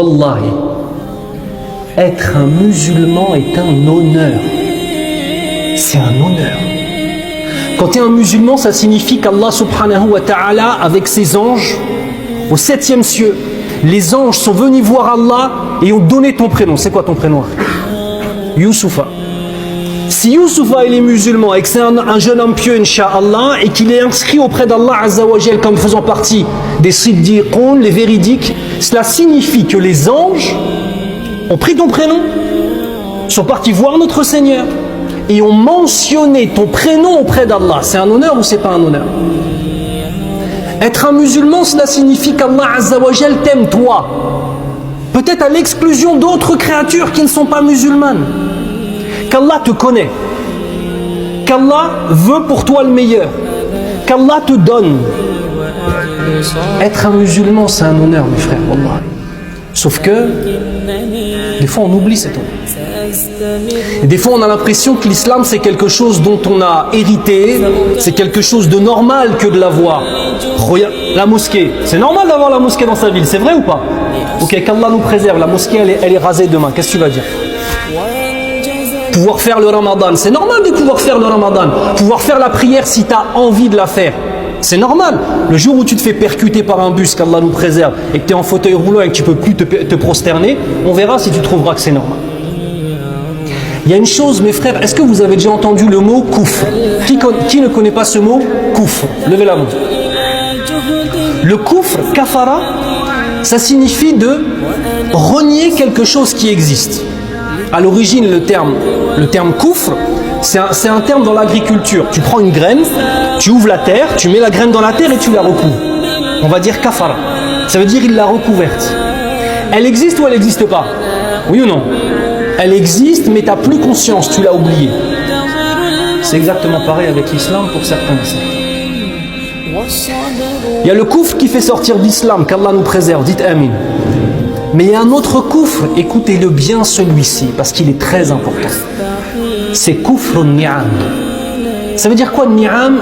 Wallahi, être un musulman est un honneur. C'est un honneur. Quand tu es un musulman, ça signifie qu'Allah subhanahu wa ta'ala, avec ses anges, au 7e cieux, les anges sont venus voir Allah et ont donné ton prénom. C'est quoi ton prénom? Youssoufa. Si Youssoufa il est musulman et que c'est un jeune homme pieux, Inch'Allah, et qu'il est inscrit auprès d'Allah Azza wa Jal comme faisant partie des siddiqoun, les véridiques, cela signifie que les anges ont pris ton prénom, sont partis voir notre Seigneur et ont mentionné ton prénom auprès d'Allah. C'est un honneur ou c'est pas un honneur? Être un musulman, cela signifie qu'Allah Azza wa Jal t'aime toi, peut-être à l'exclusion d'autres créatures qui ne sont pas musulmanes. Qu'Allah te connaît, qu'Allah veut pour toi le meilleur, qu'Allah te donne. Être un musulman, c'est un honneur, mes frères, wallah. Sauf que, des fois, on oublie cet honneur. Et des fois, on a l'impression que l'islam, c'est quelque chose dont on a hérité, c'est quelque chose de normal que de l'avoir. Regarde, la mosquée, c'est normal d'avoir la mosquée dans sa ville, c'est vrai ou pas? Ok, qu'Allah nous préserve, la mosquée, elle est rasée demain, qu'est-ce que tu vas dire? Pouvoir faire le ramadan, c'est normal de pouvoir faire le ramadan. Pouvoir faire la prière si tu as envie de la faire, c'est normal. Le jour où tu te fais percuter par un bus, qu'Allah nous préserve, et que tu es en fauteuil roulant et que tu ne peux plus te prosterner, on verra si tu trouveras que c'est normal. Il y a une chose, mes frères, est-ce que vous avez déjà entendu le mot koufr? Qui ne connaît pas ce mot koufr? Levez la main. Le koufr, kafara, ça signifie de renier quelque chose qui existe. À l'origine, le terme koufr, c'est un terme dans l'agriculture. Tu prends une graine, tu ouvres la terre, tu mets la graine dans la terre et tu la recouvres. On va dire kafara. Ça veut dire il l'a recouverte. Elle existe ou elle n'existe pas? Oui ou non? Elle existe, mais tu n'as plus conscience, tu l'as oubliée. C'est exactement pareil avec l'islam pour certains. Il y a le koufr qui fait sortir d'islam, qu'Allah nous préserve, dites amin. Mais il y a un autre koufr, écoutez-le bien celui-ci, parce qu'il est très important. C'est koufr ni'am. Ça veut dire quoi ni'am?